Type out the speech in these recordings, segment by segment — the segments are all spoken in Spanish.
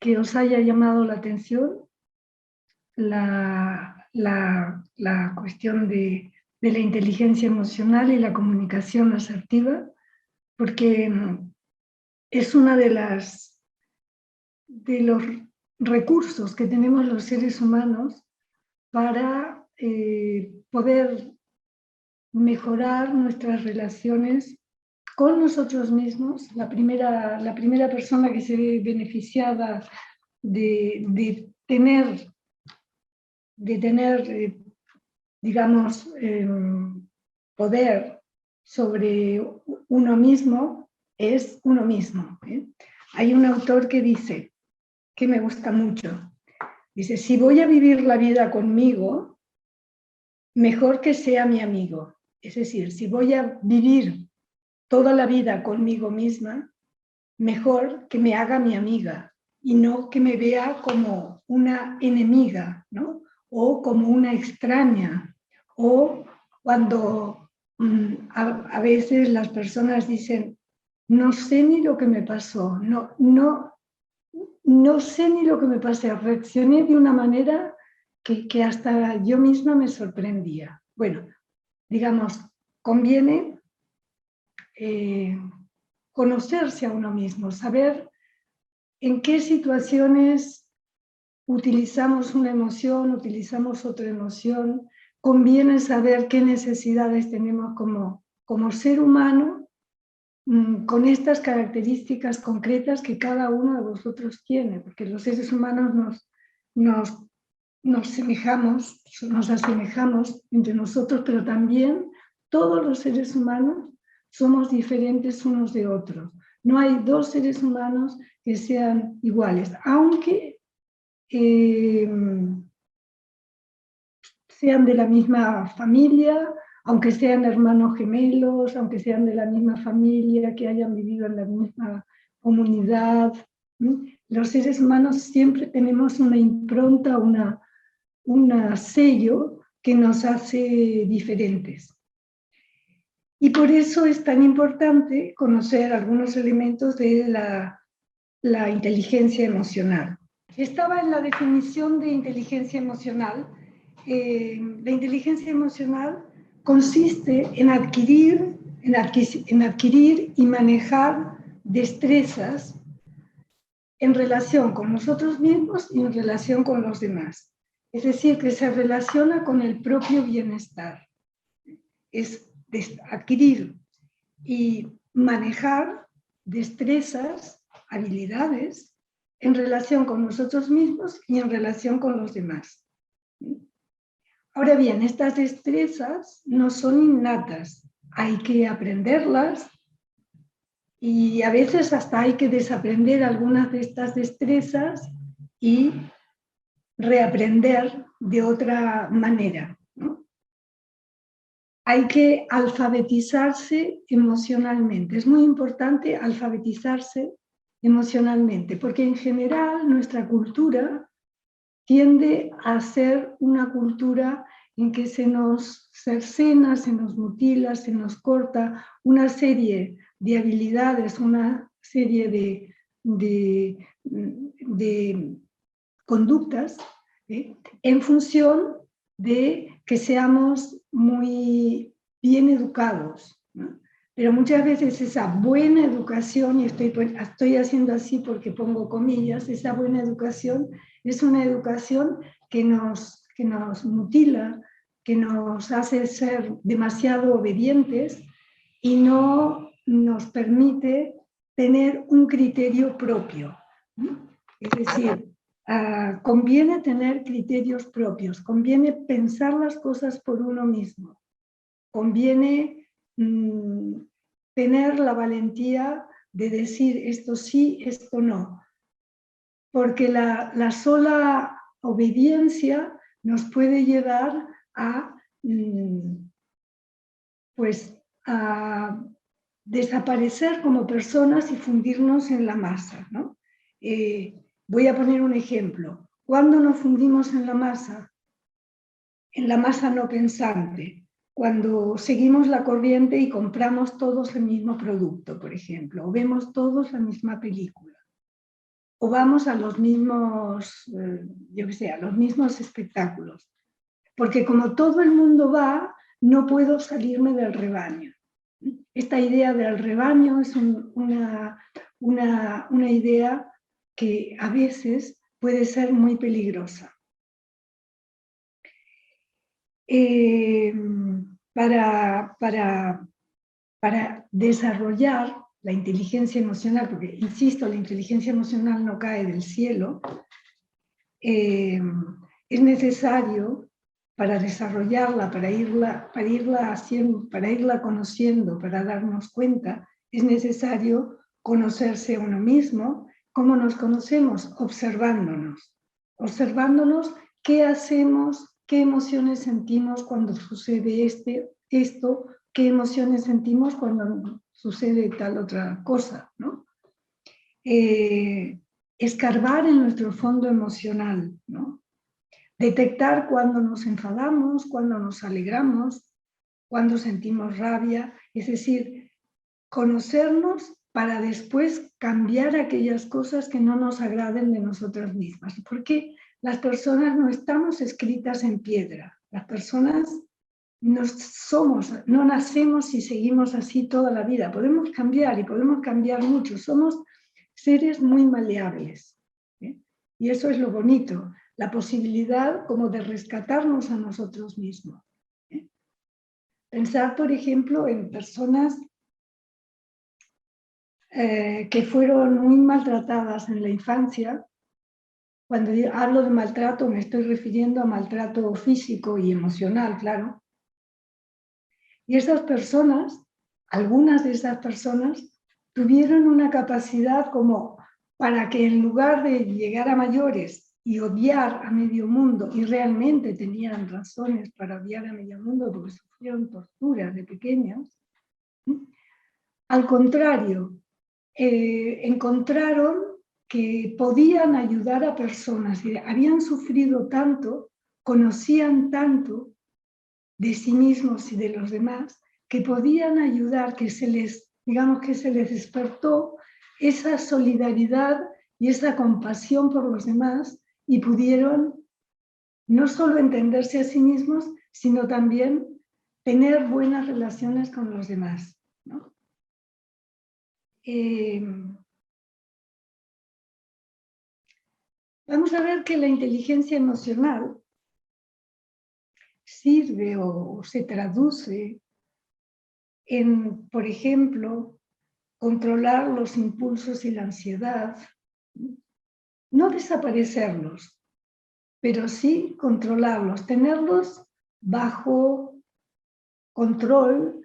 que os haya llamado la atención la cuestión de la inteligencia emocional y la comunicación asertiva, porque es una de los recursos que tenemos los seres humanos para poder mejorar nuestras relaciones con nosotros mismos. La primera persona que se ve beneficiada de tener digamos, poder sobre uno mismo es uno mismo. Hay un autor que dice, que me gusta mucho, dice, si voy a vivir la vida conmigo, mejor que sea mi amigo. Es decir, si voy a vivir toda la vida conmigo misma, mejor que me haga mi amiga y no que me vea como una enemiga, ¿no? O como una extraña. O cuando a veces las personas dicen, no sé ni lo que me pasó, no sé ni lo que me pasó, reaccioné de una manera que hasta yo misma me sorprendía. Bueno, digamos, conviene conocerse a uno mismo, saber en qué situaciones utilizamos una emoción, utilizamos otra emoción. Conviene saber qué necesidades tenemos como ser humano con estas características concretas que cada uno de vosotros tiene, porque los seres humanos nos asemejamos entre nosotros, pero también todos los seres humanos somos diferentes unos de otros. No hay dos seres humanos que sean iguales, aunque sean de la misma familia, aunque sean hermanos gemelos, aunque sean de la misma familia, que hayan vivido en la misma comunidad. Los seres humanos siempre tenemos una impronta, un sello que nos hace diferentes. Y por eso es tan importante conocer algunos elementos de la inteligencia emocional. Estaba en la definición de inteligencia emocional. La inteligencia emocional consiste en adquirir y manejar destrezas en relación con nosotros mismos y en relación con los demás. Es decir, que se relaciona con el propio bienestar. Es adquirir y manejar destrezas, habilidades en relación con nosotros mismos y en relación con los demás. Ahora bien, estas destrezas no son innatas, hay que aprenderlas y a veces hasta hay que desaprender algunas de estas destrezas y reaprender de otra manera, ¿no? Hay que alfabetizarse emocionalmente. Es muy importante alfabetizarse emocionalmente, porque en general nuestra cultura tiende a ser una cultura en que se nos cercena, se nos mutila, se nos corta una serie de habilidades, una serie de conductas, en función de que seamos muy bien educados, ¿no? Pero muchas veces esa buena educación, y estoy haciendo así porque pongo comillas, esa buena educación es una educación que nos mutila, que nos hace ser demasiado obedientes y no nos permite tener un criterio propio, ¿no? Es decir, conviene tener criterios propios, conviene pensar las cosas por uno mismo, conviene tener la valentía de decir esto sí, esto no, porque la sola obediencia nos puede llevar a, pues, a desaparecer como personas y fundirnos en la masa, ¿no? Voy a poner un ejemplo. ¿Cuándo nos fundimos en la masa? En la masa no pensante. Cuando seguimos la corriente y compramos todos el mismo producto, por ejemplo, o vemos todos la misma película. o vamos a los mismos, yo qué sé, a los mismos espectáculos. Porque como todo el mundo va, no puedo salirme del rebaño. Esta idea del rebaño es una idea que a veces puede ser muy peligrosa. Para desarrollar la inteligencia emocional, porque insisto, la inteligencia emocional no cae del cielo, es necesario, para desarrollarla, para irla haciendo, para irla conociendo, para darnos cuenta, es necesario conocerse a uno mismo. ¿Cómo nos conocemos? Observándonos. Observándonos qué hacemos, qué emociones sentimos cuando sucede esto, qué emociones sentimos cuando sucede tal otra cosa, ¿no? Escarbar en nuestro fondo emocional, ¿no? Detectar cuando nos enfadamos, cuando nos alegramos, cuando sentimos rabia, es decir, conocernos para después cambiar aquellas cosas que no nos agraden de nosotras mismas, porque las personas no estamos escritas en piedra, las personas no nacemos y seguimos así toda la vida, podemos cambiar y podemos cambiar mucho, somos seres muy maleables, ¿eh? Y eso es lo bonito, la posibilidad como de rescatarnos a nosotros mismos, ¿eh? Pensar, por ejemplo, en personas que fueron muy maltratadas en la infancia. Cuando hablo de maltrato me estoy refiriendo a maltrato físico y emocional, claro. Y esas personas, algunas de esas personas, tuvieron una capacidad como para que en lugar de llegar a mayores y odiar a medio mundo, y realmente tenían razones para odiar a medio mundo porque sufrieron torturas de pequeños, al contrario, encontraron que podían ayudar a personas, y habían sufrido tanto, conocían tanto de sí mismos y de los demás, que podían ayudar, que se les despertó esa solidaridad y esa compasión por los demás y pudieron no solo entenderse a sí mismos, sino también tener buenas relaciones con los demás, ¿no? Vamos a ver que la inteligencia emocional sirve o se traduce en, por ejemplo, controlar los impulsos y la ansiedad, no desaparecerlos, pero sí controlarlos, tenerlos bajo control,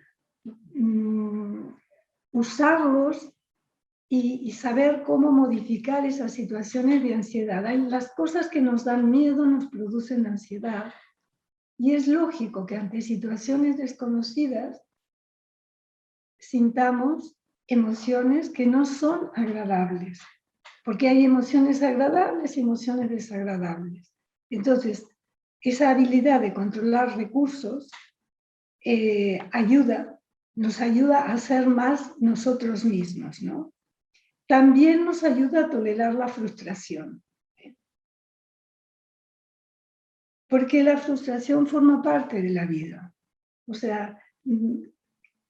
usarlos y saber cómo modificar esas situaciones de ansiedad. Las cosas que nos dan miedo nos producen ansiedad y es lógico que ante situaciones desconocidas sintamos emociones que no son agradables, porque hay emociones agradables y emociones desagradables. Entonces, esa habilidad de controlar recursos nos ayuda a ser más nosotros mismos, ¿no? También nos ayuda a tolerar la frustración, porque la frustración forma parte de la vida. O sea,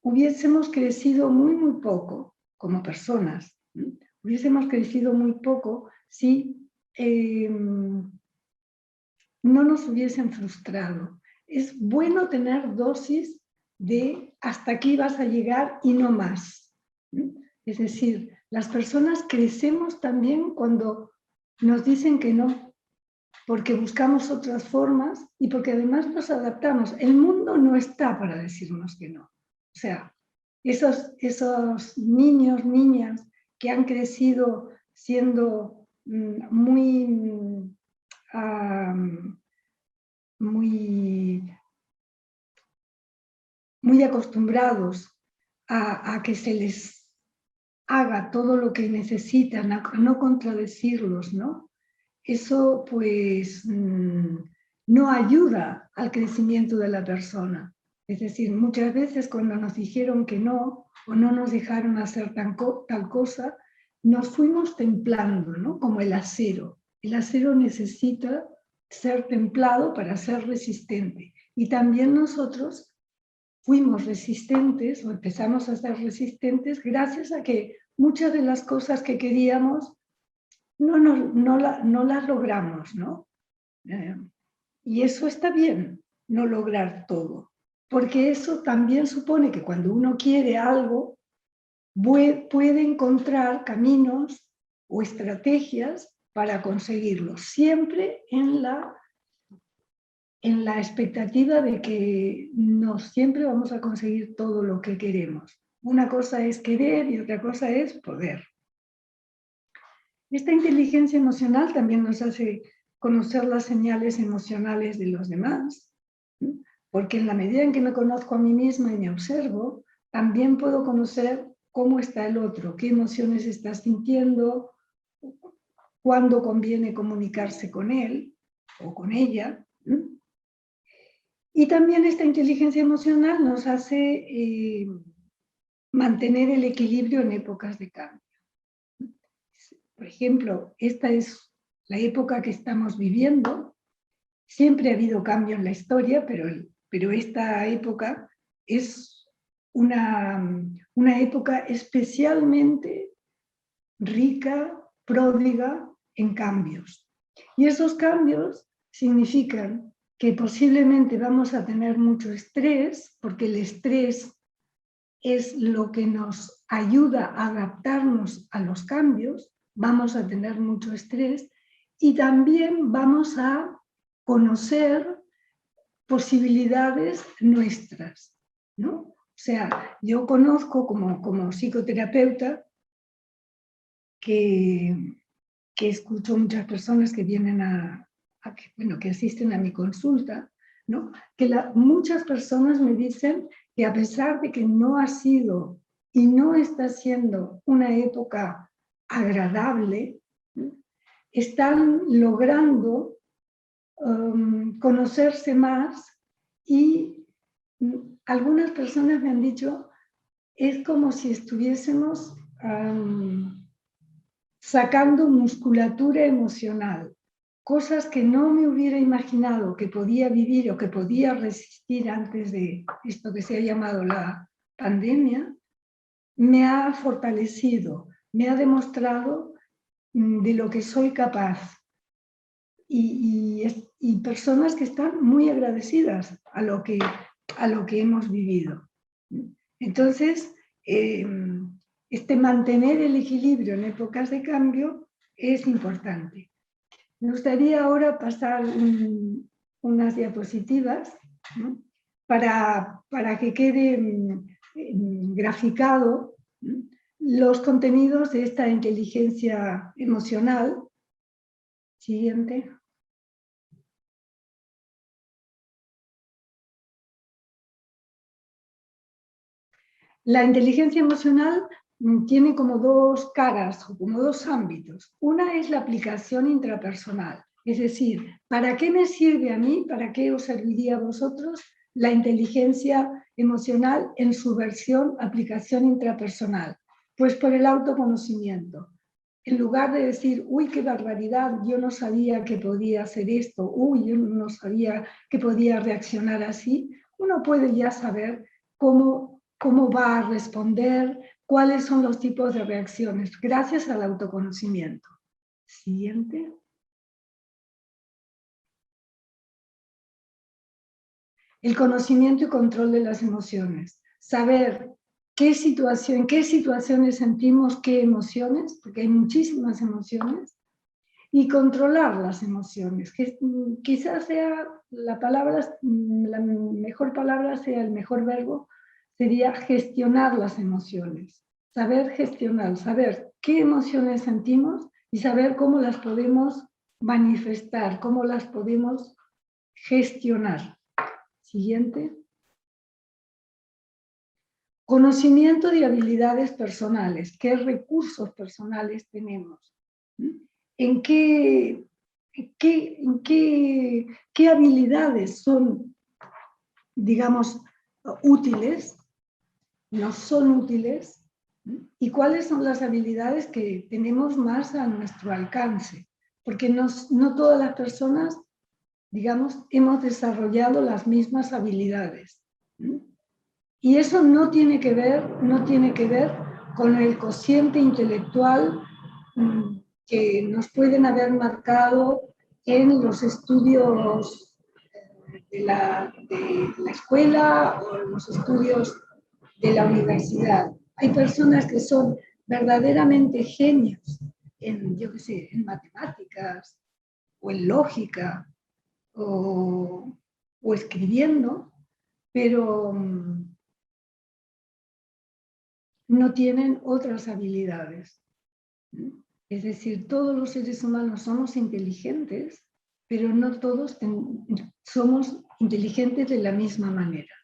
hubiésemos crecido muy, muy poco como personas. Hubiésemos crecido muy poco si no nos hubiesen frustrado. Es bueno tener dosis de hasta aquí vas a llegar y no más. Es decir, las personas crecemos también cuando nos dicen que no, porque buscamos otras formas y porque además nos adaptamos. El mundo no está para decirnos que no. O sea, esos niños, niñas que han crecido siendo muy acostumbrados a que se les haga todo lo que necesitan, a no contradecirlos, ¿no? Eso pues no ayuda al crecimiento de la persona. Es decir, muchas veces cuando nos dijeron que no o no nos dejaron hacer tal cosa, nos fuimos templando, ¿no? Como el acero. El acero necesita ser templado para ser resistente. Y también nosotros fuimos resistentes o empezamos a ser resistentes gracias a que muchas de las cosas que queríamos no las logramos, ¿no? Y eso está bien, no lograr todo, porque eso también supone que cuando uno quiere algo, puede encontrar caminos o estrategias para conseguirlo, siempre en la expectativa de que no siempre vamos a conseguir todo lo que queremos. Una cosa es querer y otra cosa es poder. Esta inteligencia emocional también nos hace conocer las señales emocionales de los demás, porque en la medida en que me conozco a mí misma y me observo, también puedo conocer cómo está el otro, qué emociones está sintiendo, cuándo conviene comunicarse con él o con ella. Y también esta inteligencia emocional nos hace mantener el equilibrio en épocas de cambio. Por ejemplo, esta es la época que estamos viviendo. Siempre ha habido cambio en la historia, pero esta época es una época especialmente rica, pródiga en cambios. Y esos cambios significan que posiblemente vamos a tener mucho estrés, porque el estrés es lo que nos ayuda a adaptarnos a los cambios, vamos a tener mucho estrés y también vamos a conocer posibilidades nuestras, ¿no? O sea, yo conozco como psicoterapeuta que escucho muchas personas que vienen que asisten a mi consulta, ¿no? Que muchas personas me dicen que a pesar de que no ha sido y no está siendo una época agradable, ¿no? Están logrando conocerse más y algunas personas me han dicho, es como si estuviésemos sacando musculatura emocional, cosas que no me hubiera imaginado que podía vivir o que podía resistir antes de esto que se ha llamado la pandemia, me ha fortalecido, me ha demostrado de lo que soy capaz. Y personas que están muy agradecidas a lo que hemos vivido. Entonces, mantener el equilibrio en épocas de cambio es importante. Me gustaría ahora pasar unas diapositivas, ¿no? para que quede graficado los contenidos de esta inteligencia emocional. Siguiente. La inteligencia emocional tiene como dos caras o como dos ámbitos. Una es la aplicación intrapersonal, es decir, ¿para qué me sirve a mí, para qué os serviría a vosotros la inteligencia emocional en su versión aplicación intrapersonal? Pues por el autoconocimiento. En lugar de decir, uy, qué barbaridad, yo no sabía que podía hacer esto, uy, yo no sabía que podía reaccionar así, uno puede ya saber cómo va a responder, cuáles son los tipos de reacciones, gracias al autoconocimiento. Siguiente. El conocimiento y control de las emociones. Saber en qué situaciones sentimos qué emociones, porque hay muchísimas emociones, y controlar las emociones, que quizás sea la mejor palabra, sea el mejor verbo, sería gestionar las emociones, saber gestionar, saber qué emociones sentimos y saber cómo las podemos manifestar, cómo las podemos gestionar. Siguiente. Conocimiento de habilidades personales, qué recursos personales tenemos, en qué habilidades son, digamos, útiles, no son útiles, ¿Y cuáles son las habilidades que tenemos más a nuestro alcance? Porque no todas las personas, digamos, hemos desarrollado las mismas habilidades. Y eso no tiene que ver con el cociente intelectual que nos pueden haber marcado en los estudios de la escuela o en los estudios de la universidad. Hay personas que son verdaderamente genios en, yo qué sé, en matemáticas o en lógica o escribiendo, pero no tienen otras habilidades. Es decir, todos los seres humanos somos inteligentes, pero no todos somos inteligentes de la misma manera.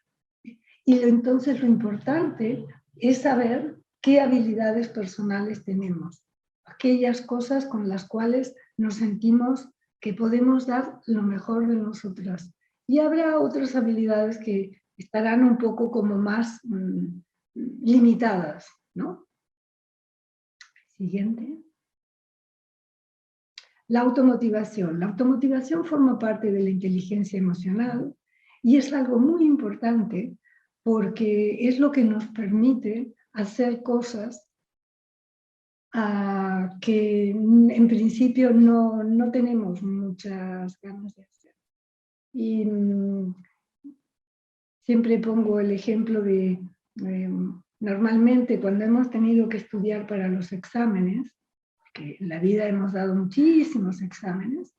Y entonces lo importante es saber qué habilidades personales tenemos, aquellas cosas con las cuales nos sentimos que podemos dar lo mejor de nosotras. Y habrá otras habilidades que estarán un poco como más limitadas, ¿no? Siguiente. La automotivación. La automotivación forma parte de la inteligencia emocional y es algo muy importante porque es lo que nos permite hacer cosas que en principio no tenemos muchas ganas de hacer. Y siempre pongo el ejemplo de, normalmente cuando hemos tenido que estudiar para los exámenes, que en la vida hemos dado muchísimos exámenes,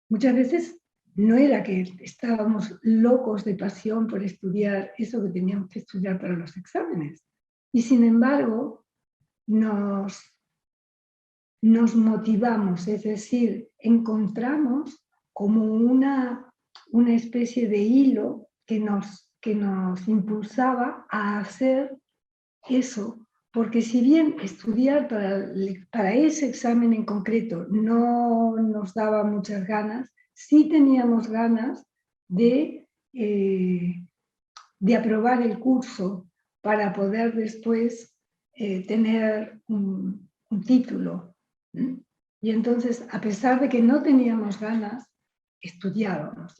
muchas veces no era que estábamos locos de pasión por estudiar eso que teníamos que estudiar para los exámenes. Y sin embargo, nos motivamos, es decir, encontramos como una especie de hilo que nos impulsaba a hacer eso, porque si bien estudiar para ese examen en concreto no nos daba muchas ganas, sí teníamos ganas de aprobar el curso para poder después tener un título. Y entonces, a pesar de que no teníamos ganas, estudiábamos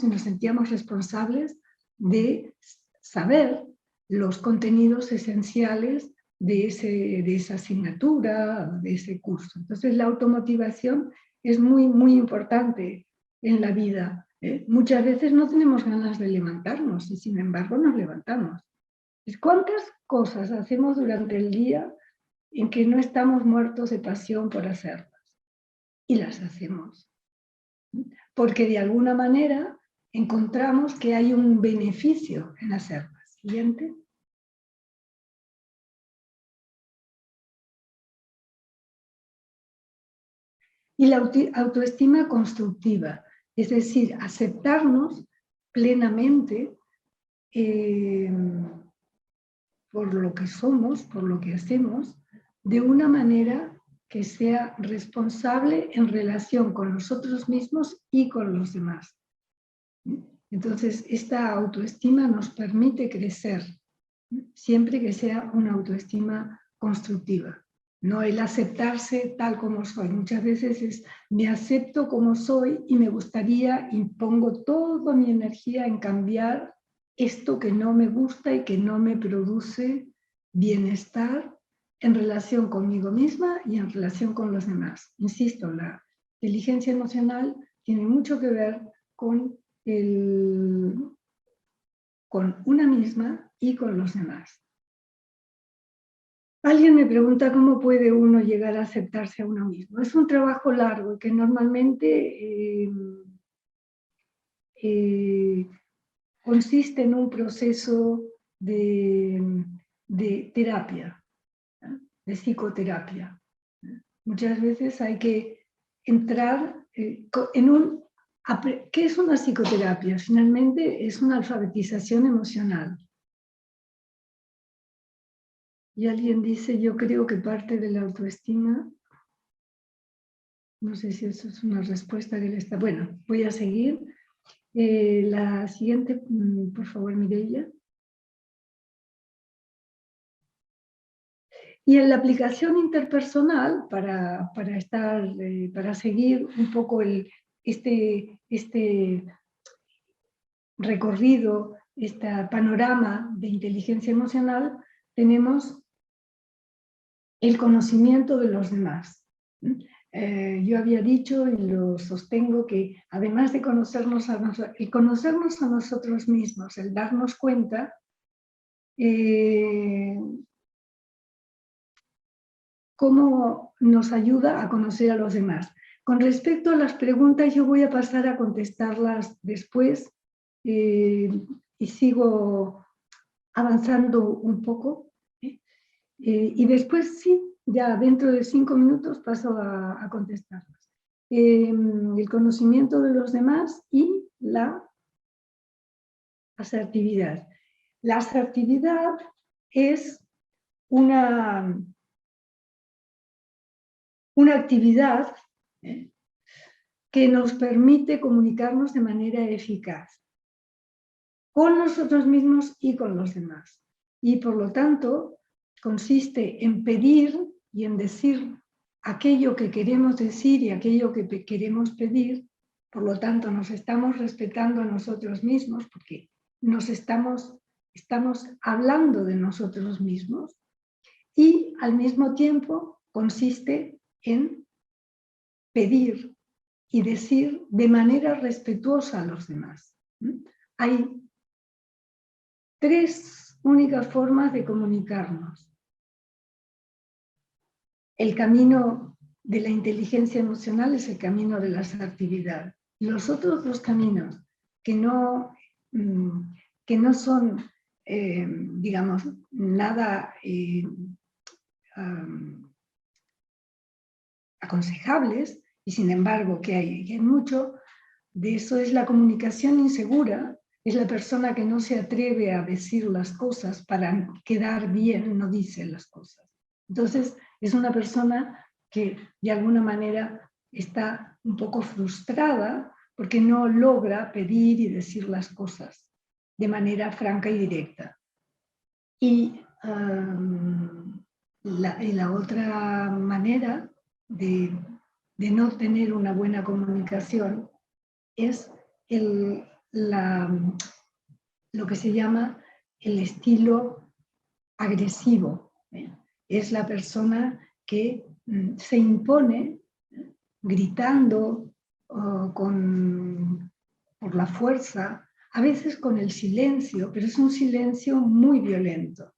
y nos sentíamos responsables de saber los contenidos esenciales de esa asignatura, de ese curso. Entonces, la automotivación es muy, muy importante en la vida. Muchas veces no tenemos ganas de levantarnos y sin embargo nos levantamos. ¿Cuántas cosas hacemos durante el día en que no estamos muertos de pasión por hacerlas? Y las hacemos. Porque de alguna manera encontramos que hay un beneficio en hacerlas. Siguiente. Y la autoestima constructiva, es decir, aceptarnos plenamente por lo que somos, por lo que hacemos, de una manera que sea responsable en relación con nosotros mismos y con los demás. Entonces, esta autoestima nos permite crecer, siempre que sea una autoestima constructiva. No el aceptarse tal como soy. Muchas veces es, me acepto como soy y me gustaría, y pongo toda mi energía en cambiar esto que no me gusta y que no me produce bienestar en relación conmigo misma y en relación con los demás. Insisto, la inteligencia emocional tiene mucho que ver con una misma y con los demás. Alguien me pregunta cómo puede uno llegar a aceptarse a uno mismo. Es un trabajo largo que normalmente consiste en un proceso de terapia, de psicoterapia. Muchas veces hay que entrar en un... ¿Qué es una psicoterapia? Finalmente es una alfabetización emocional. Y alguien dice, yo creo que parte de la autoestima, no sé si eso es una respuesta que le está... Bueno, voy a seguir. La siguiente, por favor, Mireia. Y en la aplicación interpersonal, para seguir un poco este recorrido, este panorama de inteligencia emocional, tenemos el conocimiento de los demás. Yo había dicho y lo sostengo que además de conocernos el conocernos a nosotros mismos, el darnos cuenta, cómo nos ayuda a conocer a los demás. Con respecto a las preguntas, yo voy a pasar a contestarlas después y sigo avanzando un poco. Y después sí, ya dentro de 5 minutos paso a contestarlas. El conocimiento de los demás y la asertividad. La asertividad es una actividad que nos permite comunicarnos de manera eficaz con nosotros mismos y con los demás. Y por lo tanto, consiste en pedir y en decir aquello que queremos decir y aquello que queremos pedir. Por lo tanto, nos estamos respetando a nosotros mismos porque estamos hablando de nosotros mismos, y al mismo tiempo consiste en pedir y decir de manera respetuosa a los demás. Hay 3 únicas formas de comunicarnos. El camino de la inteligencia emocional es el camino de la asertividad. Los otros 2 caminos que no son, digamos, nada aconsejables, y sin embargo que hay mucho de eso, es la comunicación insegura. Es la persona que no se atreve a decir las cosas para quedar bien, no dice las cosas. Entonces es una persona que de alguna manera está un poco frustrada porque no logra pedir y decir las cosas de manera franca y directa. Y la otra manera de no tener una buena comunicación es lo que se llama el estilo agresivo. Es la persona que se impone gritando por la fuerza, a veces con el silencio, pero es un silencio muy violento.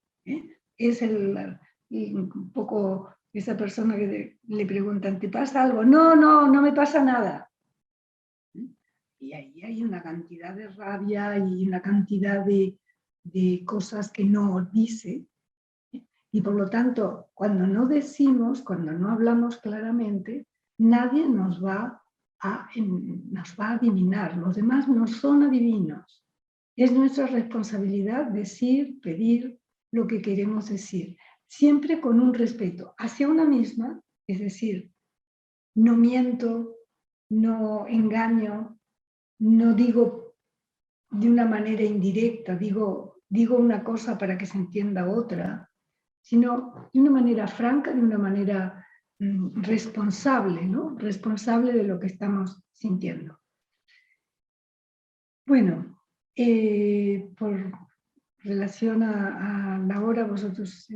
Es un poco esa persona que le preguntan, ¿te pasa algo? No, no me pasa nada. Y ahí hay una cantidad de rabia y una cantidad de cosas que no dice. Y por lo tanto, cuando no decimos, cuando no hablamos claramente, nadie nos va a adivinar. Los demás no son adivinos. Es nuestra responsabilidad decir, pedir lo que queremos decir, siempre con un respeto hacia una misma, es decir, no miento, no engaño, no digo de una manera indirecta, digo una cosa para que se entienda otra, sino de una manera franca, de una manera responsable, ¿no? Responsable de lo que estamos sintiendo. Bueno, por relación a la hora, vosotros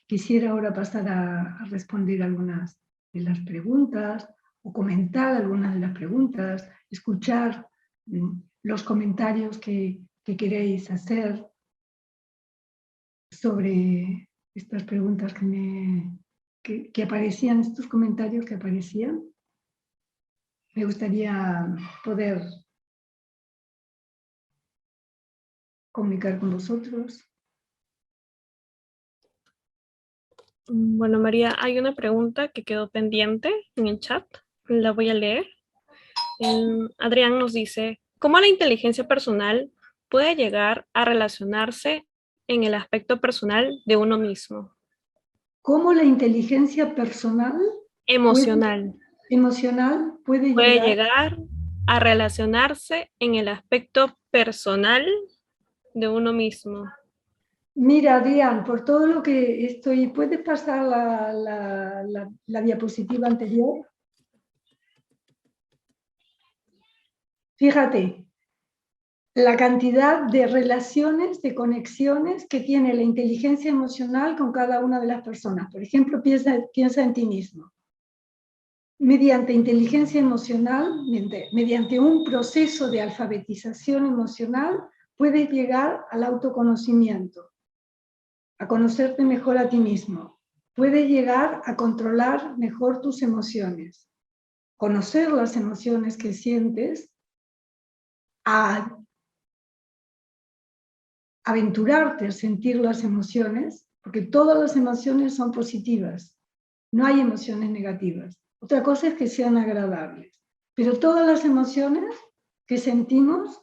quisiera ahora pasar a responder algunas de las preguntas o comentar algunas de las preguntas, escuchar los comentarios que queréis hacer sobre estas preguntas que aparecían, estos comentarios que aparecían. Me gustaría poder comunicar con vosotros. Bueno, María, hay una pregunta que quedó pendiente en el chat. La voy a leer. Adrián nos dice, ¿cómo la inteligencia personal puede llegar a relacionarse en el aspecto personal de uno mismo? ¿Cómo la inteligencia emocional puede llegar a relacionarse en el aspecto personal de uno mismo? Mira, Adrián, por todo lo que estoy... ¿Puedes pasar la diapositiva anterior? Fíjate, la cantidad de relaciones, de conexiones que tiene la inteligencia emocional con cada una de las personas. Por ejemplo, piensa en ti mismo. Mediante inteligencia emocional, mediante un proceso de alfabetización emocional, puedes llegar al autoconocimiento, a conocerte mejor a ti mismo. Puedes llegar a controlar mejor tus emociones, conocer las emociones que sientes, a aventurarte a sentir las emociones, porque todas las emociones son positivas, no hay emociones negativas. Otra cosa es que sean agradables, pero todas las emociones que sentimos,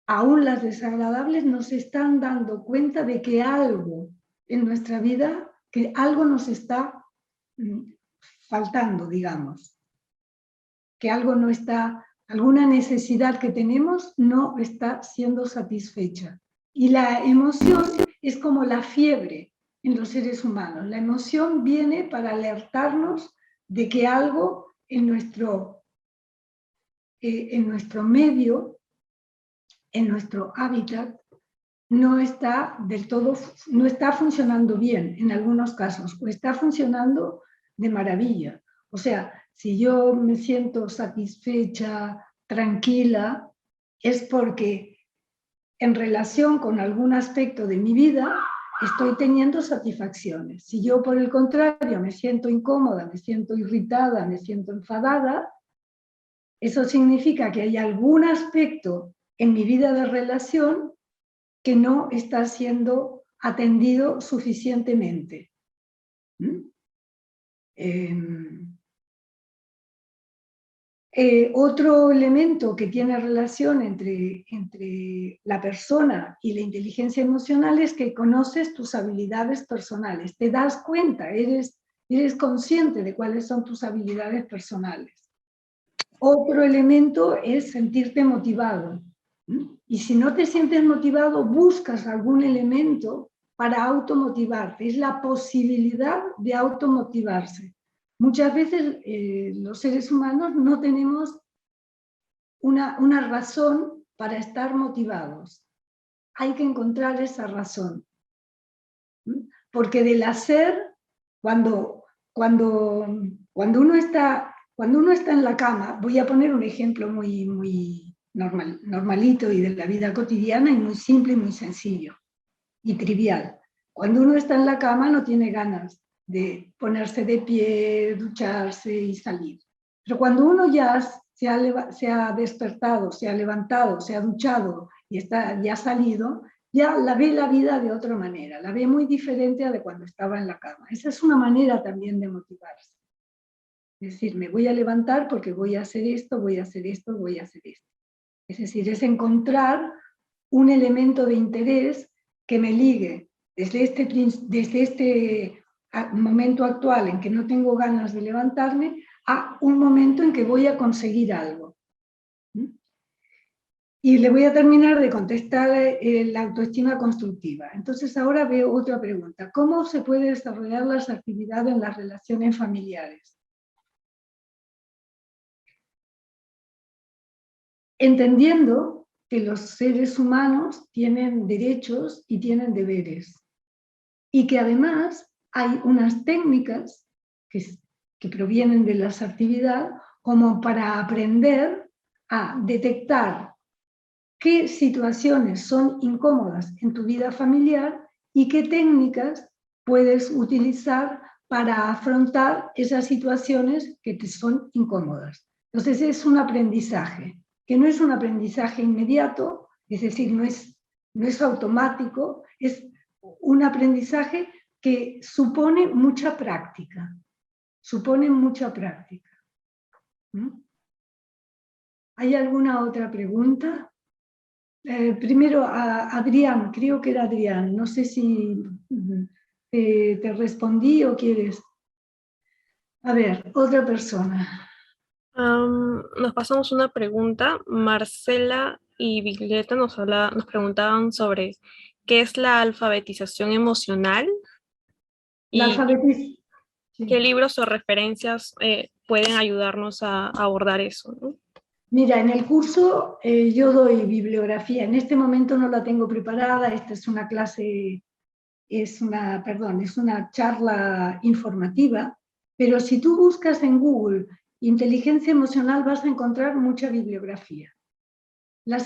aún las desagradables, nos están dando cuenta de que algo en nuestra vida, que algo nos está faltando, digamos, que algo no está, alguna necesidad que tenemos no está siendo satisfecha. Y la emoción es como la fiebre en los seres humanos. La emoción viene para alertarnos de que algo en nuestro medio, en nuestro hábitat, no está del todo, no está funcionando bien en algunos casos, o está funcionando de maravilla. O sea, si yo me siento satisfecha, tranquila, es porque en relación con algún aspecto de mi vida estoy teniendo satisfacciones. Si yo, por el contrario, me siento incómoda, me siento irritada, me siento enfadada, eso significa que hay algún aspecto en mi vida de relación que no está siendo atendido suficientemente. Otro elemento que tiene relación entre la persona y la inteligencia emocional es que conoces tus habilidades personales, te das cuenta, eres consciente de cuáles son tus habilidades personales. Otro elemento es sentirte motivado. Y si no te sientes motivado, buscas algún elemento para automotivarte. Es la posibilidad de automotivarse. Muchas veces los seres humanos no tenemos una razón para estar motivados. Hay que encontrar esa razón. Porque del hacer, cuando uno está en la cama, voy a poner un ejemplo muy normalito y de la vida cotidiana y muy simple y muy sencillo y trivial. Cuando uno está en la cama no tiene ganas de ponerse de pie, ducharse y salir. Pero cuando uno ya se ha despertado, se ha levantado, se ha duchado y ya ha salido, ya la ve la vida de otra manera, la ve muy diferente a de cuando estaba en la cama. Esa es una manera también de motivarse. Es decir, me voy a levantar porque voy a hacer esto, voy a hacer esto, voy a hacer esto. Es decir, es encontrar un elemento de interés que me ligue desde este momento actual en que no tengo ganas de levantarme a un momento en que voy a conseguir algo. Y le voy a terminar de contestar la autoestima constructiva. Entonces ahora veo otra pregunta. ¿Cómo se puede desarrollar las actividades en las relaciones familiares? Entendiendo que los seres humanos tienen derechos y tienen deberes. Y que además hay unas técnicas que provienen de la asertividad como para aprender a detectar qué situaciones son incómodas en tu vida familiar y qué técnicas puedes utilizar para afrontar esas situaciones que te son incómodas. Entonces es un aprendizaje, que no es un aprendizaje inmediato, es decir, no es automático, es un aprendizaje que supone mucha práctica. Supone mucha práctica. ¿Hay alguna otra pregunta? Primero, a Adrián, creo que era Adrián, no sé si te respondí o quieres. A ver, otra persona. Nos pasamos una pregunta. Marcela y Vigleta nos preguntaban sobre qué es la alfabetización emocional La y alfabetización. qué libros o referencias pueden ayudarnos a abordar eso, ¿no? Mira, en el curso yo doy bibliografía. En este momento no la tengo preparada. Esta es una clase, es una charla informativa. Pero si tú buscas en Google inteligencia emocional vas a encontrar mucha bibliografía. La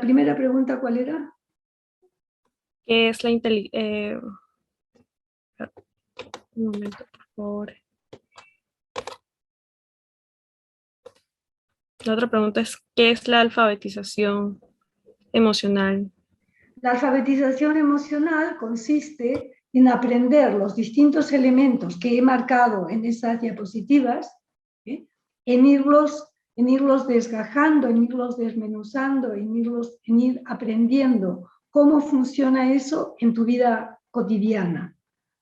primera pregunta, ¿cuál era? ¿Qué es la inteligencia? Un momento, por favor. La otra pregunta es, ¿qué es la alfabetización emocional? La alfabetización emocional consiste en aprender los distintos elementos que he marcado en esas diapositivas, ¿eh? en irlos desgajando, en irlos desmenuzando, en ir aprendiendo cómo funciona eso en tu vida cotidiana.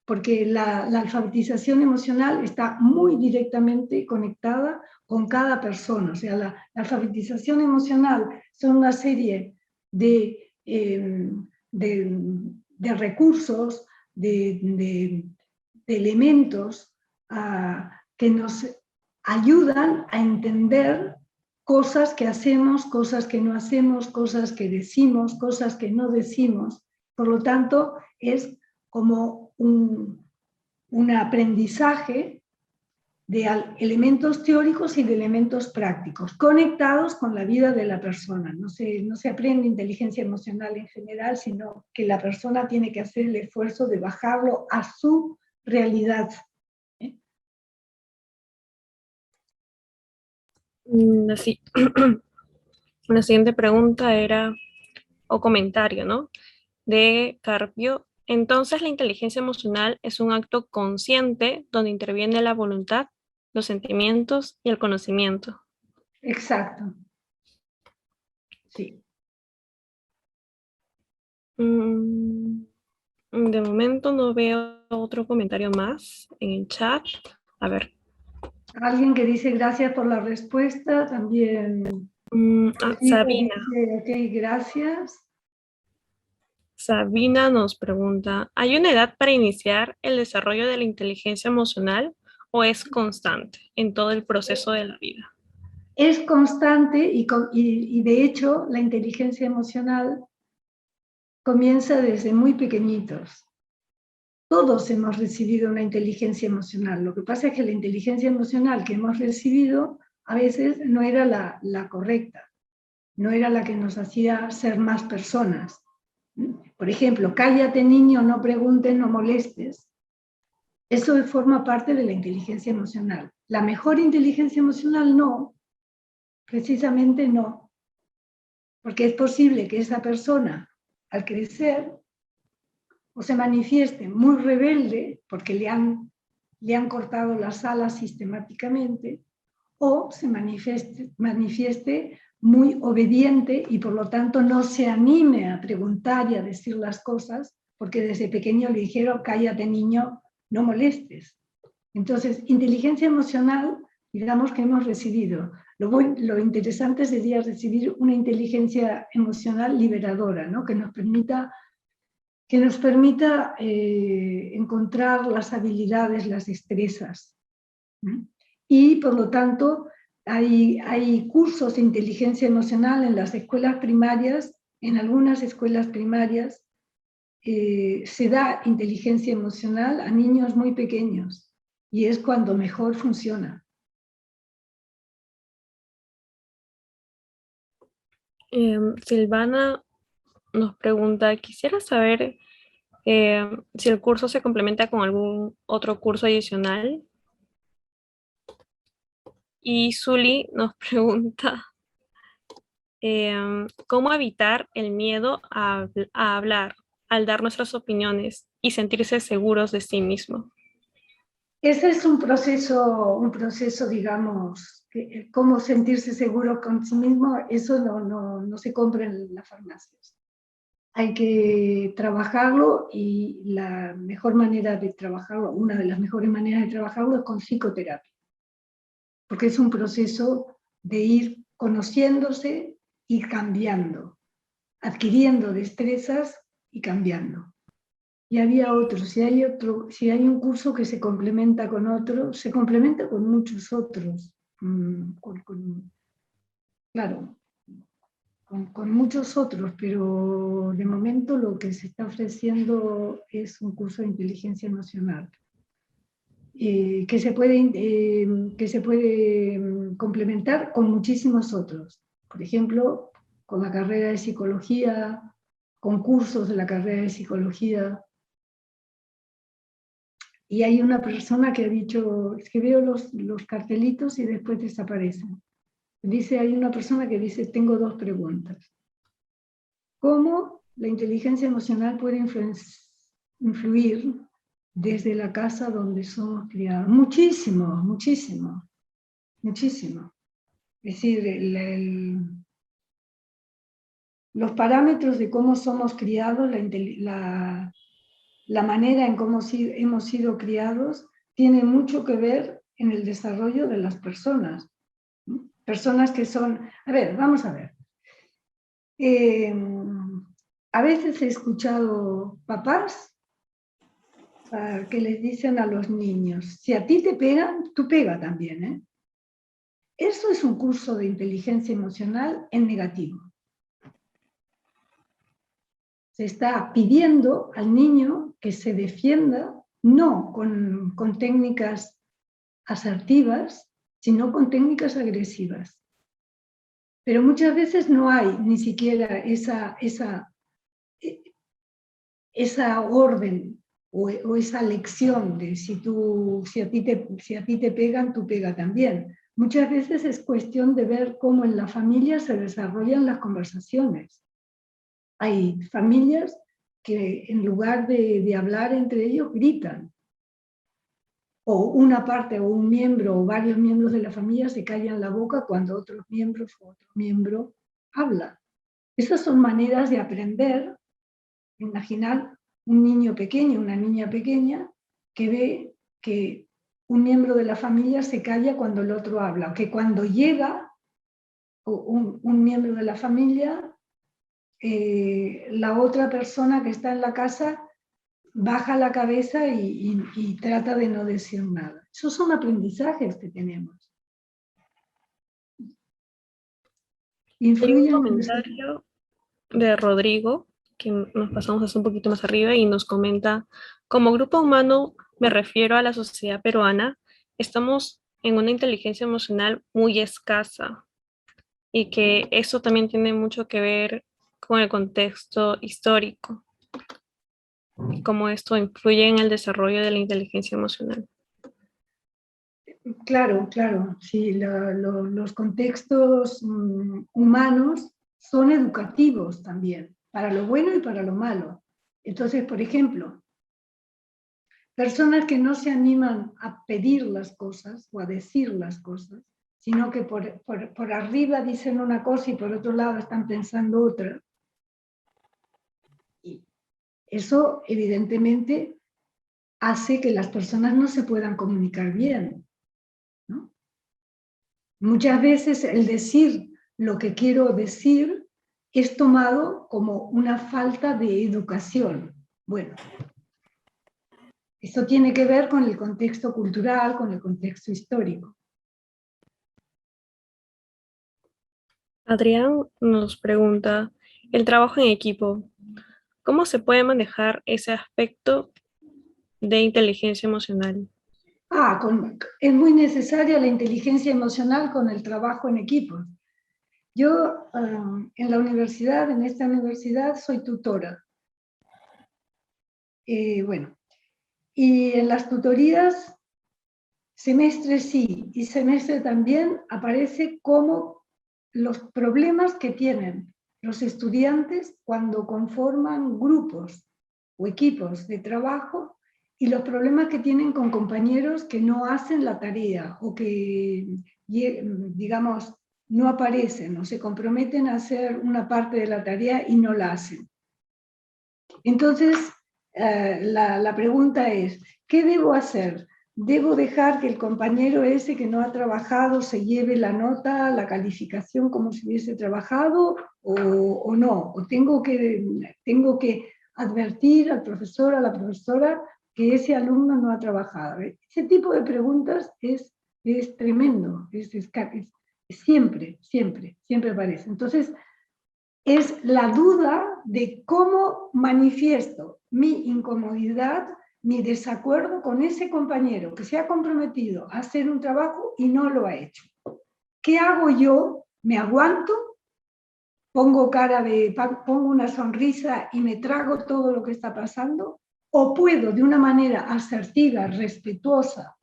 Porque la alfabetización emocional está muy directamente conectada con cada persona. O sea, la alfabetización emocional son una serie de de recursos, de elementos que nos ayudan a entender cosas que hacemos, cosas que no hacemos, cosas que decimos, cosas que no decimos. Por lo tanto, es como un aprendizaje de elementos teóricos y de elementos prácticos, conectados con la vida de la persona. No se aprende inteligencia emocional en general, sino que la persona tiene que hacer el esfuerzo de bajarlo a su realidad. Sí. La siguiente pregunta era, o comentario, ¿no? De Carpio. Entonces, la inteligencia emocional es un acto consciente donde interviene la voluntad, los sentimientos y el conocimiento. Exacto. Sí. De momento no veo otro comentario más en el chat. A ver. Alguien que dice gracias por la respuesta, también. Sabina. Dice, ok, gracias. Sabina nos pregunta, ¿hay una edad para iniciar el desarrollo de la inteligencia emocional o es constante en todo el proceso de la vida? Es constante y de hecho la inteligencia emocional comienza desde muy pequeñitos. Todos hemos recibido una inteligencia emocional. Lo que pasa es que la inteligencia emocional que hemos recibido a veces no era la correcta, no era la que nos hacía ser más personas. Por ejemplo, cállate niño, no preguntes, no molestes. Eso forma parte de la inteligencia emocional. La mejor inteligencia emocional no, precisamente no, porque es posible que esa persona al crecer o se manifieste muy rebelde porque le han cortado las alas sistemáticamente, o se manifieste muy obediente y por lo tanto no se anime a preguntar y a decir las cosas porque desde pequeño le dijeron cállate niño, no molestes. Entonces, inteligencia emocional, digamos que hemos recibido. Lo interesante sería recibir una inteligencia emocional liberadora, ¿no? que nos permita encontrar las habilidades, las destrezas. Y por lo tanto, hay cursos de inteligencia emocional en las escuelas primarias, en algunas escuelas primarias se da inteligencia emocional a niños muy pequeños y es cuando mejor funciona. Silvana nos pregunta, quisiera saber si el curso se complementa con algún otro curso adicional. Y Zuli nos pregunta, ¿cómo evitar el miedo a hablar al dar nuestras opiniones y sentirse seguros de sí mismo? Ese es un proceso, digamos, cómo sentirse seguro con sí mismo, eso no se compra en las farmacias. Hay que trabajarlo y la mejor manera de trabajarlo, una de las mejores maneras de trabajarlo es con psicoterapia, porque es un proceso de ir conociéndose y cambiando, adquiriendo destrezas y cambiando. Y había otro, si hay un curso que se complementa con otro, se complementa con muchos otros, claro, con muchos otros, pero de momento lo que se está ofreciendo es un curso de inteligencia emocional, que se puede complementar con muchísimos otros. Por ejemplo, con la carrera de psicología, con cursos de la carrera de psicología. Y hay una persona que ha dicho, es que veo los cartelitos y después desaparecen. Hay una persona que dice, tengo dos preguntas. ¿Cómo la inteligencia emocional puede influir desde la casa donde somos criados? Muchísimo, muchísimo, muchísimo. Es decir, los parámetros de cómo somos criados, la manera en cómo hemos sido criados, tiene mucho que ver en el desarrollo de las personas. Personas que son... A ver, vamos a ver. A veces he escuchado papás que les dicen a los niños, si a ti te pegan, tú pega también, ¿eh? Eso es un curso de inteligencia emocional en negativo. Se está pidiendo al niño que se defienda, no con técnicas asertivas, sino con técnicas agresivas. Pero muchas veces no hay ni siquiera esa orden o esa lección de si a ti te pegan, tú pega también. Muchas veces es cuestión de ver cómo en la familia se desarrollan las conversaciones. Hay familias que en lugar de hablar entre ellos gritan. O una parte o un miembro o varios miembros de la familia se callan la boca cuando otros miembros o otro miembro habla. Esas son maneras de aprender. Imaginar un niño pequeño, una niña pequeña, que ve que un miembro de la familia se calla cuando el otro habla, o que cuando llega un miembro de la familia, la otra persona que está en la casa baja la cabeza y trata de no decir nada. Esos son aprendizajes que tenemos. Hay un Influyen en comentario de Rodrigo, que nos pasamos hace un poquito más arriba y nos comenta, como grupo humano, me refiero a la sociedad peruana, estamos en una inteligencia emocional muy escasa y que eso también tiene mucho que ver con el contexto histórico y cómo esto influye en el desarrollo de la inteligencia emocional. Claro, claro, sí, los contextos humanos son educativos también, para lo bueno y para lo malo. Entonces, por ejemplo, personas que no se animan a pedir las cosas o a decir las cosas, sino que por arriba dicen una cosa y por otro lado están pensando otra. Y eso, evidentemente, hace que las personas no se puedan comunicar bien, ¿no? Muchas veces el decir lo que quiero decir es tomado como una falta de educación. Bueno, esto tiene que ver con el contexto cultural, con el contexto histórico. Adrián nos pregunta, el trabajo en equipo, ¿cómo se puede manejar ese aspecto de inteligencia emocional? Es muy necesaria la inteligencia emocional con el trabajo en equipo. Yo en esta universidad, soy tutora. Bueno, y en las tutorías, semestre sí y semestre también, aparece como los problemas que tienen los estudiantes cuando conforman grupos o equipos de trabajo y los problemas que tienen con compañeros que no hacen la tarea o que, digamos, no aparecen o se comprometen a hacer una parte de la tarea y no la hacen. Entonces, la pregunta es, ¿qué debo hacer? ¿Debo dejar que el compañero ese que no ha trabajado se lleve la nota, la calificación como si hubiese trabajado o no? ¿O tengo que advertir al profesor, a la profesora, que ese alumno no ha trabajado. Ese tipo de preguntas es tremendo, siempre aparece. Entonces, es la duda de cómo manifiesto mi incomodidad, mi desacuerdo con ese compañero que se ha comprometido a hacer un trabajo y no lo ha hecho. ¿Qué hago yo? ¿Me aguanto? ¿Pongo una sonrisa y me trago todo lo que está pasando? ¿O puedo de una manera asertiva, respetuosa,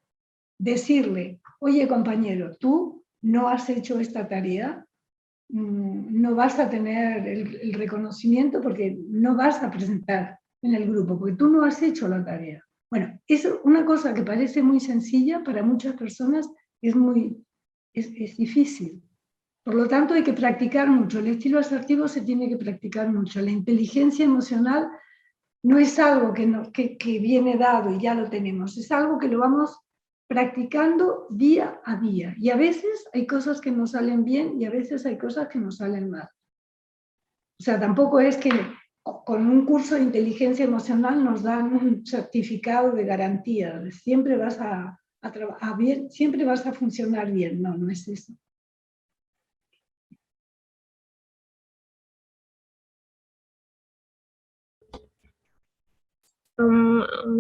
decirle, oye compañero, tú no has hecho esta tarea, no vas a tener el reconocimiento porque no vas a presentar en el grupo, porque tú no has hecho la tarea? Bueno, es una cosa que parece muy sencilla, para muchas personas es difícil. Por lo tanto, hay que practicar mucho. El estilo asertivo se tiene que practicar mucho. La inteligencia emocional no es algo que viene dado y ya lo tenemos, es algo que lo vamos practicando día a día. Y a veces hay cosas que nos salen bien y a veces hay cosas que nos salen mal. O sea, tampoco es que con un curso de inteligencia emocional nos dan un certificado de garantía. Siempre vas siempre vas a funcionar bien. No, no es eso.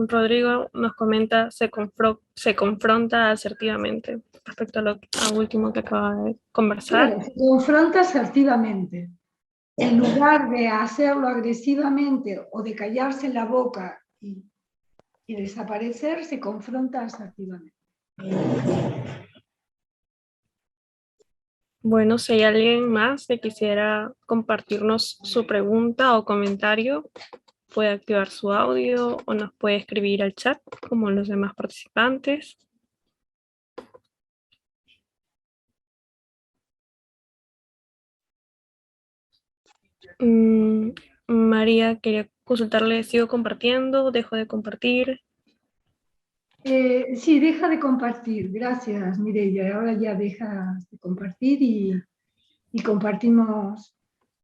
Rodrigo nos comenta, se confronta asertivamente respecto a lo último que acaba de conversar. Claro, se confronta asertivamente. En lugar de hacerlo agresivamente o de callarse la boca y desaparecer, se confronta asertivamente. Bueno, si hay alguien más que quisiera compartirnos su pregunta o comentario, puede activar su audio o nos puede escribir al chat como los demás participantes. María, quería consultarle, ¿sigo compartiendo? ¿Dejo de compartir? Sí, deja de compartir. Gracias, Mireia. Ahora ya deja de compartir y compartimos.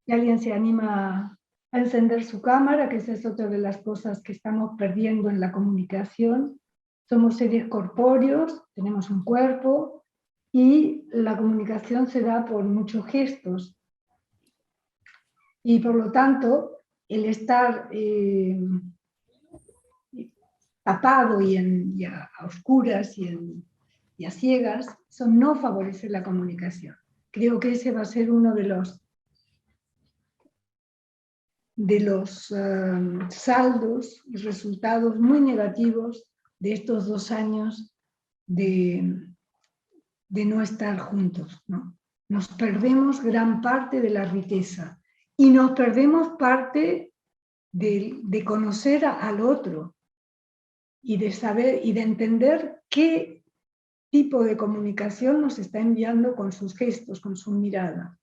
Si alguien se anima a encender su cámara, que esa es otra de las cosas que estamos perdiendo en la comunicación. Somos seres corpóreos, tenemos un cuerpo y la comunicación se da por muchos gestos. Y por lo tanto, el estar tapado y a oscuras y a ciegas, eso no favorece la comunicación. Creo que ese va a ser uno de los saldos y resultados muy negativos de estos 2 años de no estar juntos, ¿no? Nos perdemos gran parte de la riqueza y nos perdemos parte de conocer al otro y de saber y de entender qué tipo de comunicación nos está enviando con sus gestos, con su mirada.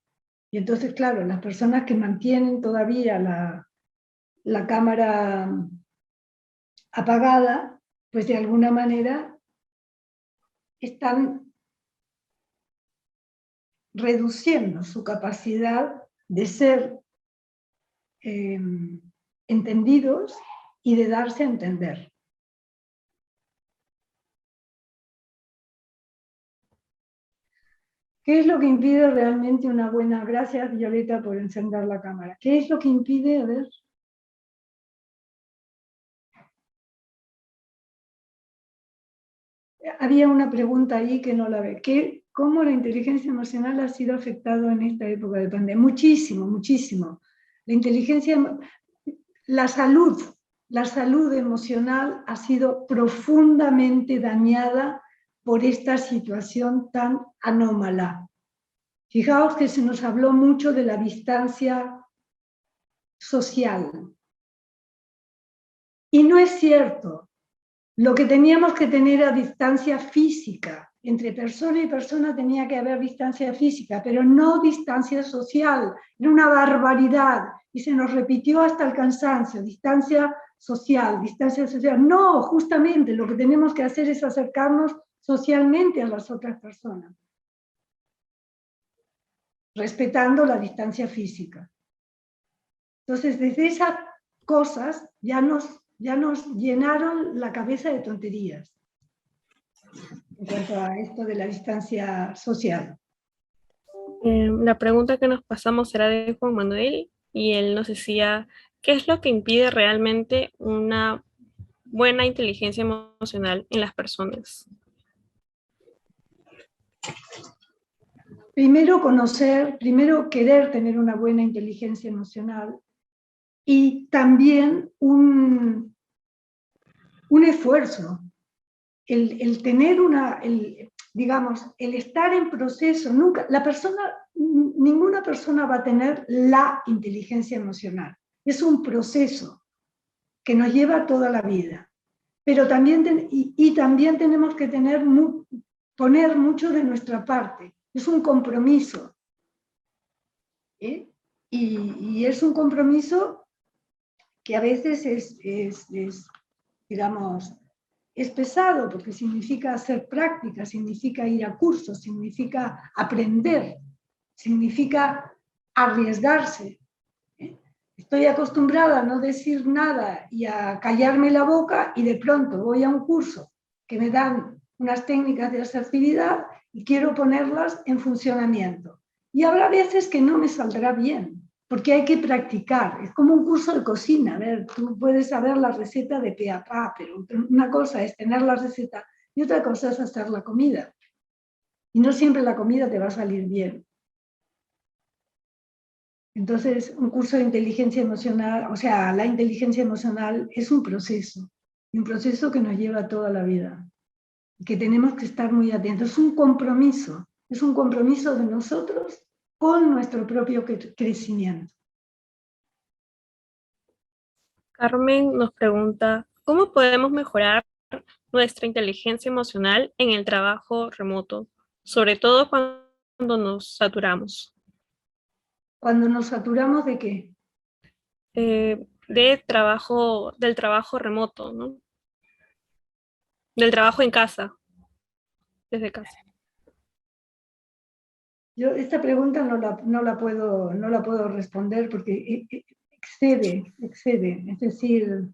Y entonces, claro, las personas que mantienen todavía la cámara apagada, pues de alguna manera están reduciendo su capacidad de ser entendidos y de darse a entender. ¿Qué es lo que impide realmente una buena... Gracias, Violeta, por encender la cámara. ¿Qué es lo que impide? A ver. Había una pregunta ahí que no la ve. ¿Cómo la inteligencia emocional ha sido afectada en esta época de pandemia? Muchísimo, muchísimo. La salud emocional ha sido profundamente dañada por esta situación tan anómala. Fijaos que se nos habló mucho de la distancia social. Y no es cierto. Lo que teníamos que tener era distancia física. Entre persona y persona tenía que haber distancia física, pero no distancia social. Era una barbaridad. Y se nos repitió hasta el cansancio. Distancia social, distancia social. No, justamente lo que tenemos que hacer es acercarnos socialmente a las otras personas, respetando la distancia física. Entonces, desde esa cosas ya nos llenaron la cabeza de tonterías en cuanto a esto de la distancia social. La pregunta que nos pasamos será de Juan Manuel y él nos decía, ¿qué es lo que impide realmente una buena inteligencia emocional en las personas? Primero conocer, primero querer tener una buena inteligencia emocional y también un esfuerzo, el tener digamos, el estar en proceso. Nunca, ninguna persona va a tener la inteligencia emocional. Es un proceso que nos lleva toda la vida. Pero también, también tenemos que poner mucho de nuestra parte. Es un compromiso. ¿Eh? Y es un compromiso que a veces digamos, es pesado porque significa hacer práctica, significa ir a cursos, significa aprender, significa arriesgarse. Estoy acostumbrada a no decir nada y a callarme la boca y de pronto voy a un curso que me dan unas técnicas de asertividad y quiero ponerlas en funcionamiento. Y habrá veces que no me saldrá bien, porque hay que practicar. Es como un curso de cocina. A ver, tú puedes saber la receta de pe a pa, pero una cosa es tener la receta y otra cosa es hacer la comida. Y no siempre la comida te va a salir bien. Entonces, un curso de inteligencia emocional, o sea, la inteligencia emocional es un proceso que nos lleva toda la vida, y que tenemos que estar muy atentos. Es un compromiso de nosotros con nuestro propio crecimiento. Carmen nos pregunta, ¿cómo podemos mejorar nuestra inteligencia emocional en el trabajo remoto, sobre todo cuando nos saturamos? Cuando nos saturamos ¿de qué? Del trabajo remoto, ¿no? Del trabajo en casa, desde casa. Yo esta pregunta no la puedo responder porque excede. Es decir,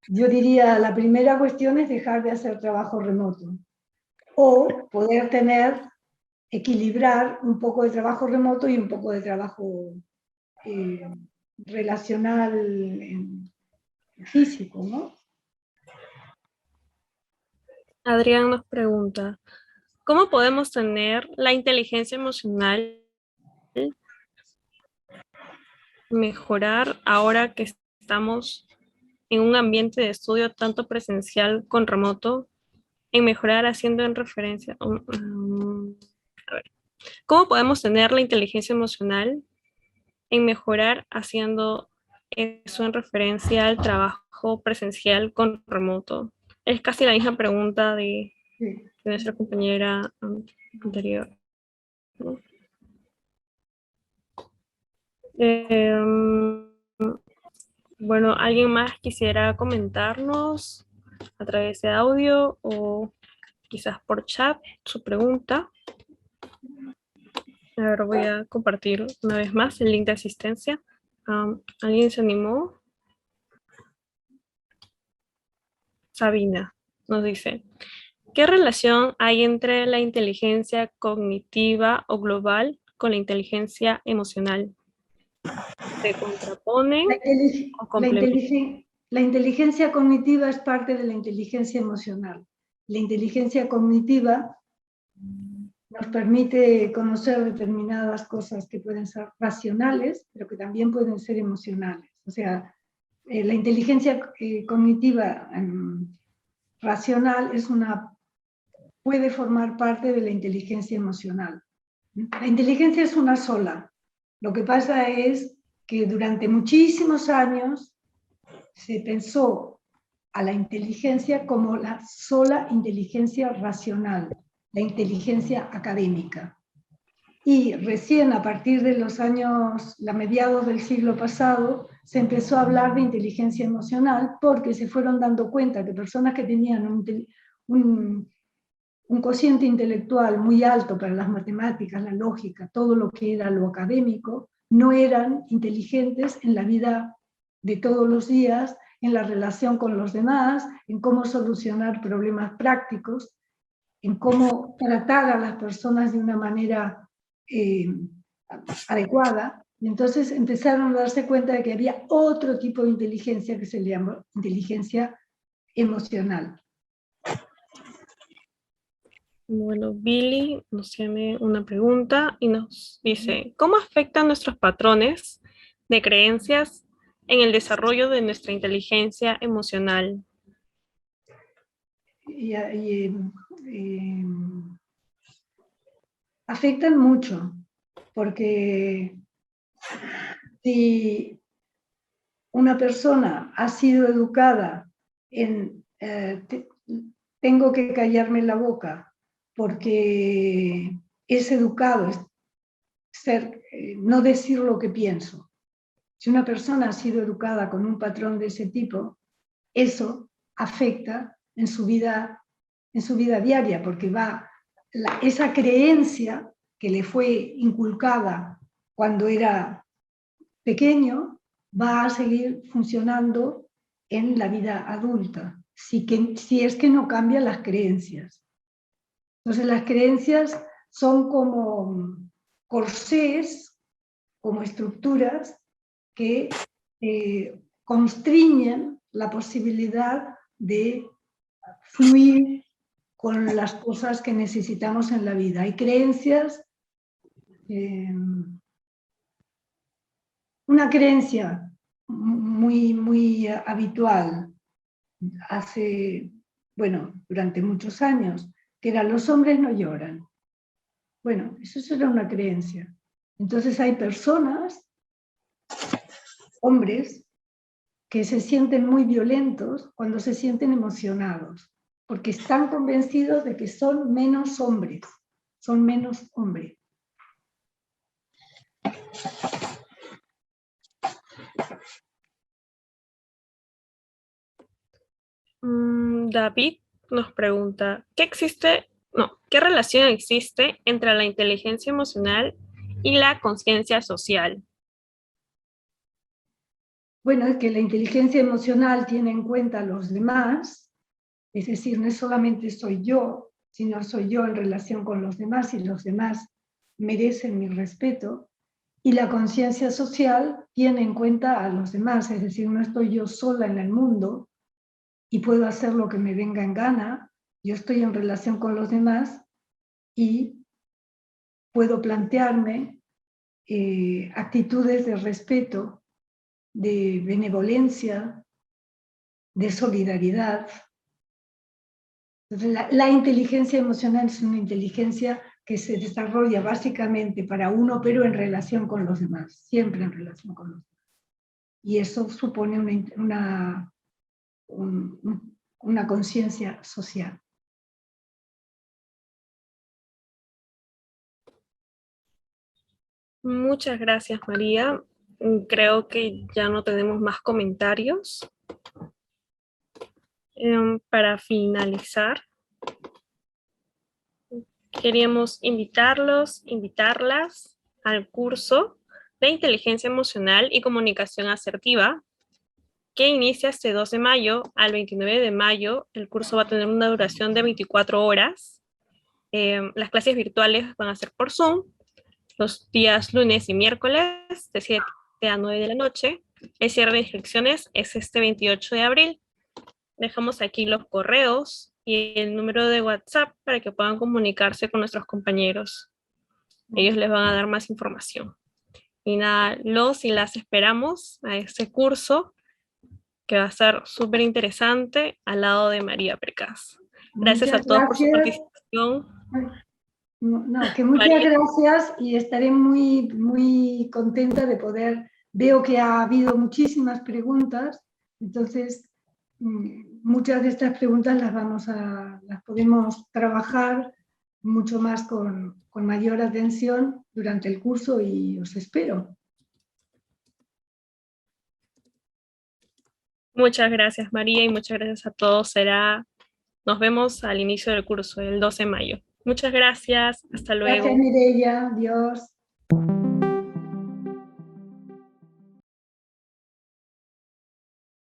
yo diría, la primera cuestión es dejar de hacer trabajo remoto o poder equilibrar un poco de trabajo remoto y un poco de trabajo relacional físico, ¿no? Adrián nos pregunta, ¿cómo podemos tener la inteligencia emocional mejorar ahora que estamos en un ambiente de estudio tanto presencial con remoto, en mejorar haciendo en referencia? A ver, ¿cómo podemos tener la inteligencia emocional en mejorar haciendo eso en referencia al trabajo presencial con remoto? Es casi la misma pregunta de nuestra compañera anterior, ¿no? Bueno, ¿alguien más quisiera comentarnos a través de audio o quizás por chat su pregunta? Ahora voy a compartir una vez más el link de asistencia. ¿Alguien se animó? Sabina nos dice, ¿qué relación hay entre la inteligencia cognitiva o global con la inteligencia emocional? ¿Se contraponen o complementan? La inteligencia cognitiva es parte de la inteligencia emocional. La inteligencia cognitiva nos permite conocer determinadas cosas que pueden ser racionales, pero que también pueden ser emocionales. O sea, la inteligencia cognitiva racional puede formar parte de la inteligencia emocional. La inteligencia es una sola. Lo que pasa es que durante muchísimos años se pensó a la inteligencia como la sola inteligencia racional, la inteligencia académica. Y recién a partir de los mediados del siglo pasado, se empezó a hablar de inteligencia emocional porque se fueron dando cuenta que personas que tenían un cociente intelectual muy alto para las matemáticas, la lógica, todo lo que era lo académico, no eran inteligentes en la vida de todos los días, en la relación con los demás, en cómo solucionar problemas prácticos, en cómo tratar a las personas de una manera adecuada. Y entonces empezaron a darse cuenta de que había otro tipo de inteligencia que se le llama inteligencia emocional. Bueno, Billy nos tiene una pregunta y nos dice, ¿cómo afectan nuestros patrones de creencias en el desarrollo de nuestra inteligencia emocional? Afectan mucho, porque si una persona ha sido educada en tengo que callarme la boca porque es educado no decir lo que pienso. Si una persona ha sido educada con un patrón de ese tipo, eso afecta en su vida diaria, porque esa creencia que le fue inculcada cuando era pequeño va a seguir funcionando en la vida adulta, si es que no cambian las creencias. Entonces las creencias son como corsés, como estructuras que constriñen la posibilidad de fluir con las cosas que necesitamos en la vida. Hay creencias, una creencia muy habitual durante muchos años, que era los hombres no lloran. Bueno, eso era una creencia. Entonces hay personas, hombres, que se sienten muy violentos cuando se sienten emocionados, porque están convencidos de que son menos hombres, son menos hombres. David nos pregunta, ¿qué relación existe entre la inteligencia emocional y la conciencia social? Bueno, es que la inteligencia emocional tiene en cuenta a los demás, es decir, no solamente soy yo, sino soy yo en relación con los demás y los demás merecen mi respeto. Y la conciencia social tiene en cuenta a los demás, es decir, no estoy yo sola en el mundo y puedo hacer lo que me venga en gana, yo estoy en relación con los demás y puedo plantearme actitudes de respeto, de benevolencia, de solidaridad. Entonces, la inteligencia emocional es una inteligencia que se desarrolla básicamente para uno, pero en relación con los demás, siempre en relación con los demás. Y eso supone una conciencia social. Muchas gracias, María. Creo que ya no tenemos más comentarios. Para finalizar, queríamos invitarlas al curso de Inteligencia Emocional y Comunicación Asertiva, que inicia este 2 de mayo al 29 de mayo. El curso va a tener una duración de 24 horas. Las clases virtuales van a ser por Zoom, los días lunes y miércoles de 7 a 9 de la noche. El cierre de inscripciones es este 28 de abril. Dejamos aquí los correos y el número de WhatsApp para que puedan comunicarse con nuestros compañeros. Ellos les van a dar más información. Y nada, los y las esperamos a este curso que va a estar súper interesante al lado de María Precaz. Gracias a todos por su participación. Muchas gracias y estaré muy contenta de poder. Veo que ha habido muchísimas preguntas, entonces muchas de estas preguntas las podemos trabajar mucho más con mayor atención durante el curso y os espero. Muchas gracias, María, y muchas gracias a todos. Nos vemos al inicio del curso, el 12 de mayo. Muchas gracias. Hasta luego. Gracias, Mireia. Adiós.